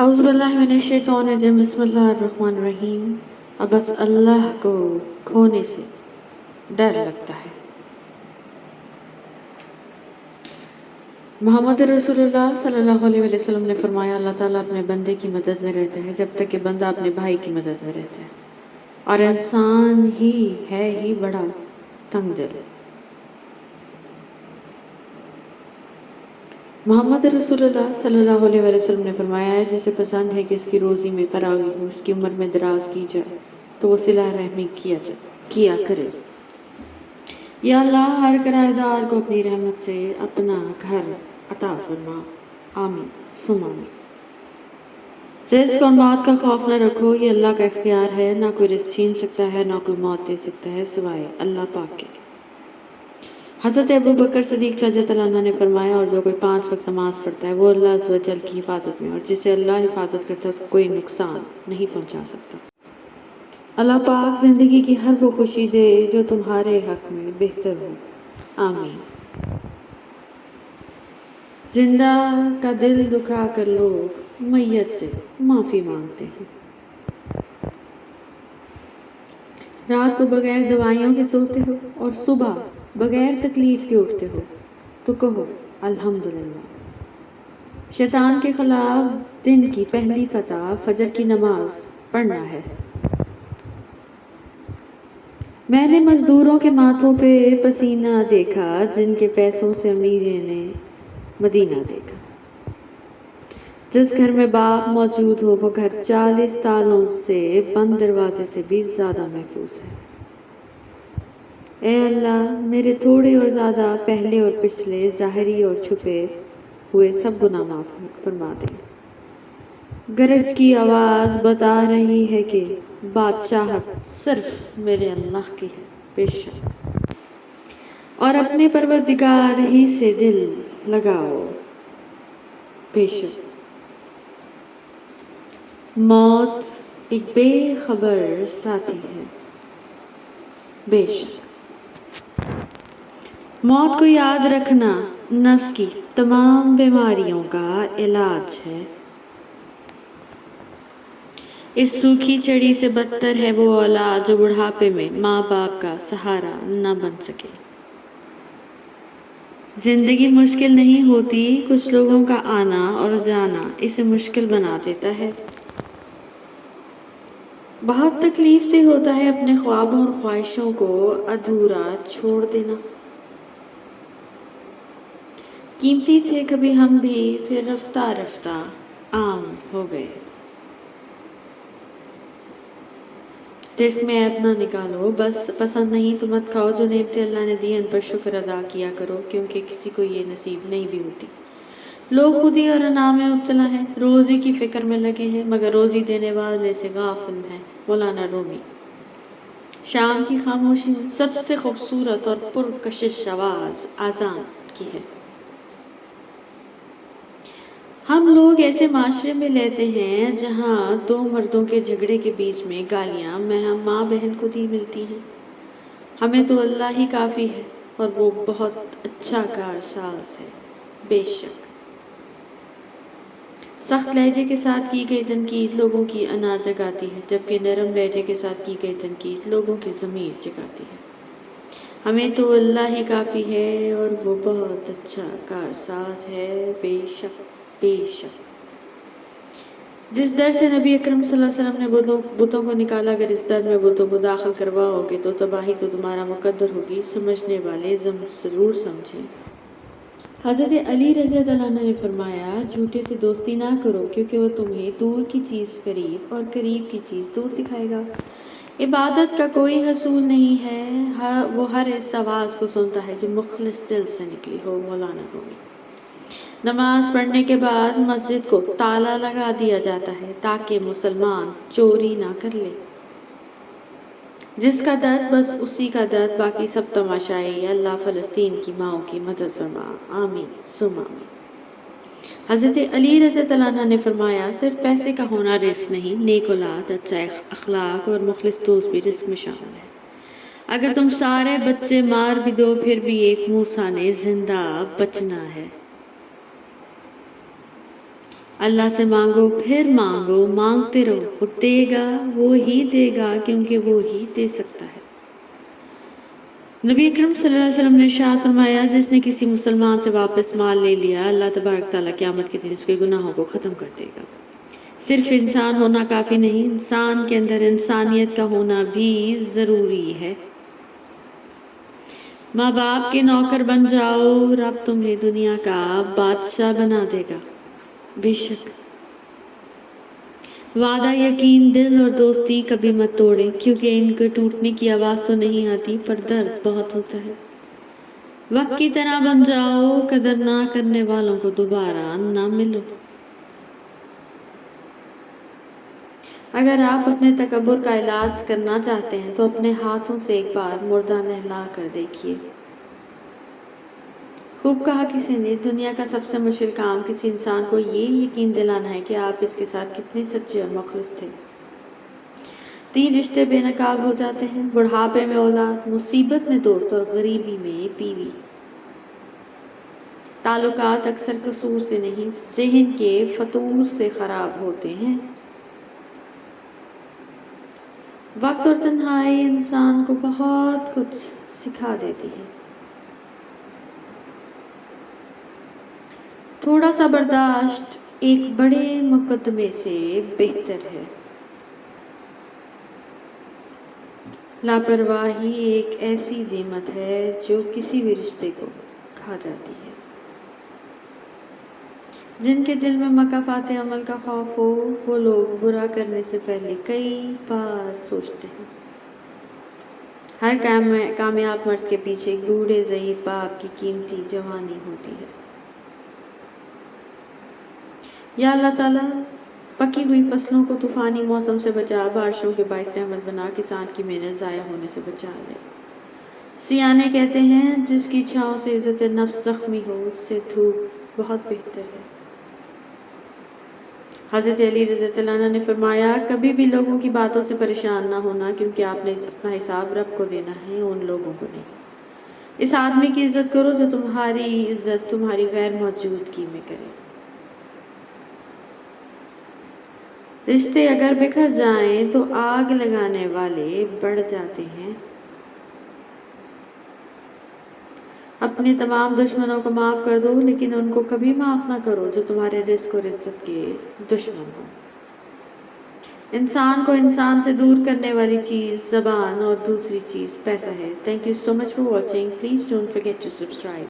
اعوذ باللہ من الشیطان الرجیم بسم اللہ الرحمن الرحیم۔ اب بس اللہ کو کھونے سے ڈر لگتا ہے۔ محمد رسول اللہ صلی اللہ علیہ وسلم نے فرمایا، اللہ تعالیٰ اپنے بندے کی مدد میں رہتا ہے جب تک کہ بندہ اپنے بھائی کی مدد میں رہتا ہے، اور انسان ہی بڑا تنگ دل۔ محمد رسول اللہ صلی اللہ علیہ وسلم نے فرمایا ہے، جسے پسند ہے کہ اس کی روزی میں فراغی ہو، اس کی عمر میں دراز کی جائے تو وہ صلہ رحمی کیا کرے۔ یا اللہ، ہر کرایہ دار کو اپنی رحمت سے اپنا گھر عطا فرما، آمین ثم آمین۔ رزق اور موت کا خوف نہ رکھو، یہ اللہ کا اختیار ہے، نہ کوئی رزق چھین سکتا ہے، نہ کوئی موت دے سکتا ہے سوائے اللہ پاک کے۔ حضرت ابو بکر صدیق رضی اللہ عنہ نے فرمایا، اور جو کوئی 5 وقت نماز پڑھتا ہے وہ اللہ عز و جل کی حفاظت میں، اور جسے اللہ حفاظت کرتا ہے اس کو کوئی نقصان نہیں پہنچا سکتا۔ اللہ پاک زندگی کی ہر وہ خوشی دے جو تمہارے حق میں بہتر ہو، آمین۔ زندہ کا دل دکھا کر لوگ میت سے معافی مانگتے ہیں۔ رات کو بغیر دوائیوں کے سوتے ہو اور صبح بغیر تکلیف کے اٹھتے ہو تو کہو الحمدللہ۔ شیطان کے خلاف دن کی پہلی فتح فجر کی نماز پڑھنا ہے۔ میں نے مزدوروں کے ماتھوں پہ پسینہ دیکھا جن کے پیسوں سے امیروں نے مدینہ دیکھا۔ جس گھر میں باپ موجود ہو وہ گھر 40 تالوں سے بند دروازے سے بھی زیادہ محفوظ ہے۔ اے اللہ، میرے تھوڑے اور زیادہ، پہلے اور پچھلے، ظاہری اور چھپے ہوئے سب گناہ معاف فرما دے۔ گرج کی آواز بتا رہی ہے کہ بادشاہت صرف میرے اللہ کی ہے، بے شک، اور اپنے پروردگار ہی سے دل لگاؤ، بے شک۔ موت ایک بے خبر ساتھی ہے، بے شک۔ موت کو یاد رکھنا نفس کی تمام بیماریوں کا علاج ہے۔ اس سوکھی چڑی سے بدتر ہے وہ اولاد جو بڑھاپے میں ماں باپ کا سہارا نہ بن سکے۔ زندگی مشکل نہیں ہوتی، کچھ لوگوں کا آنا اور جانا اسے مشکل بنا دیتا ہے۔ بہت تکلیف سے ہوتا ہے اپنے خوابوں اور خواہشوں کو ادھورا چھوڑ دینا۔ قیمتی تھے کبھی ہم بھی، پھر رفتہ رفتہ عام ہو گئے۔ رزق میں عیب نہ نکالو، بس پسند نہیں تو مت کھاؤ، جو نعمتیں اللہ نے دی ان پر شکر ادا کیا کرو، کیونکہ کسی کو یہ نصیب نہیں بھی ہوتی۔ لوگ خودی اور انا میں مبتلا ہیں، روزی کی فکر میں لگے ہیں مگر روزی دینے والے سے غافل ہیں۔ مولانا رومی۔ شام کی خاموشی میں سب سے خوبصورت اور پرکشش آواز اذان کی ہے۔ ہم لوگ ایسے معاشرے میں لیتے ہیں جہاں 2 مردوں کے جھگڑے کے بیچ میں گالیاں ماں بہن کو دی ملتی ہیں۔ ہمیں تو اللہ ہی کافی ہے اور وہ بہت اچھا کارساز ہے، بے شک۔ سخت لہجے کے ساتھ کی گئی تنقید لوگوں کی انا جگاتی ہے، جبکہ نرم لہجے کے ساتھ کی گئی تنقید لوگوں کی ضمیر جگاتی ہے۔ ہمیں تو اللہ ہی کافی ہے اور وہ بہت اچھا کارساز ہے، بے شک بے شک۔ جس در سے نبی اکرم صلی اللہ علیہ وسلم نے بتوں کو نکالا، اگر اس در میں بتوں کو داخل کرواؤ گے تو تباہی تو تمہارا مقدر ہوگی، سمجھنے والے ضرور سمجھیں۔ حضرت علی رضی اللہ عنہ نے فرمایا، جھوٹے سے دوستی نہ کرو کیونکہ وہ تمہیں دور کی چیز قریب اور قریب کی چیز دور دکھائے گا۔ عبادت کا کوئی حصول نہیں ہے، وہ ہر اس آواز کو سنتا ہے جو مخلص دل سے نکلی ہو۔ مولانا رومی۔ نماز پڑھنے کے بعد مسجد کو تالا لگا دیا جاتا ہے تاکہ مسلمان چوری نہ کر لے۔ جس کا درد بس اسی کا درد، باقی سب تماشائی۔ اللہ فلسطین کی ماؤں کی مدد فرما، آمین ثم آمین۔ حضرت علی رضی اللہ عنہ نے فرمایا، صرف پیسے کا ہونا رزق نہیں، نیک اولاد، اچھا اخلاق اور مخلص دوست بھی رزق میں شامل ہے۔ اگر تم سارے بچے مار بھی دو پھر بھی ایک موسیٰ نے زندہ بچنا ہے۔ اللہ سے مانگو پھر مانگو، مانگتے رہو، وہ دے گا، وہ ہی دے گا، کیونکہ وہ ہی دے سکتا ہے۔ نبی اکرم صلی اللہ علیہ وسلم نے ارشاد فرمایا، جس نے کسی مسلمان سے واپس مال لے لیا، اللہ تبارک تعالیٰ قیامت کے دن اس کے گناہوں کو ختم کر دے گا۔ صرف انسان ہونا کافی نہیں، انسان کے اندر انسانیت کا ہونا بھی ضروری ہے۔ ماں باپ کے نوکر بن جاؤ، رب تمہیں دنیا کا بادشاہ بنا دے گا، بے شک۔ وعدہ، یقین، دل اور دوستی کبھی مت توڑیں، کیونکہ ان کے ٹوٹنے کی آواز تو نہیں آتی پر درد بہت ہوتا ہے۔ وقت کی طرح بن جاؤ، قدر نہ کرنے والوں کو دوبارہ نہ ملو۔ اگر آپ اپنے تکبر کا علاج کرنا چاہتے ہیں تو اپنے ہاتھوں سے ایک بار مردہ نہلا کر دیکھیے۔ خوب کہا کسی نے، دنیا کا سب سے مشکل کام کسی انسان کو یہ یقین دلانا ہے کہ آپ اس کے ساتھ کتنے سچے اور مخلص تھے۔ 3 رشتے بے نقاب ہو جاتے ہیں، بڑھاپے میں اولاد، مصیبت میں دوست اور غریبی میں بیوی۔ تعلقات اکثر قصور سے نہیں، ذہن کے فطور سے خراب ہوتے ہیں۔ وقت اور تنہائی انسان کو بہت کچھ سکھا دیتی ہے۔ تھوڑا سا برداشت ایک بڑے مقدمے سے بہتر ہے۔ لاپرواہی ایک ایسی نعمت ہے جو کسی بھی رشتے کو کھا جاتی ہے۔ جن کے دل میں مکافات عمل کا خوف ہو، وہ لوگ برا کرنے سے پہلے کئی بار سوچتے ہیں۔ ہر کامیاب مرد کے پیچھے ایک بوڑھے ضعیف باپ کی قیمتی جوانی ہوتی ہے۔ یا اللہ تعالیٰ، پکی ہوئی فصلوں کو طوفانی موسم سے بچا، بارشوں کے باعث رحمت بنا، کسان کی محنت ضائع ہونے سے بچا لے۔ سیانے کہتے ہیں، جس کی چھاؤں سے عزت نفس زخمی ہو، اس سے دھوپ بہت بہتر ہے۔ حضرت علی رضی اللہ عنہ نے فرمایا، کبھی بھی لوگوں کی باتوں سے پریشان نہ ہونا، کیونکہ آپ نے اپنا حساب رب کو دینا ہے، ان لوگوں کو نہیں۔ اس آدمی کی عزت کرو جو تمہاری عزت تمہاری غیر موجودگی میں کرے۔ رشتے اگر بکھر جائیں تو آگ لگانے والے بڑھ جاتے ہیں۔ اپنے تمام دشمنوں کو معاف کر دو، لیکن ان کو کبھی معاف نہ کرو جو تمہارے رزق اور عزت کے دشمن ہوں۔ انسان کو انسان سے دور کرنے والی چیز زبان اور دوسری چیز پیسہ ہے۔ Thank you so much for watching. Please don't forget to subscribe.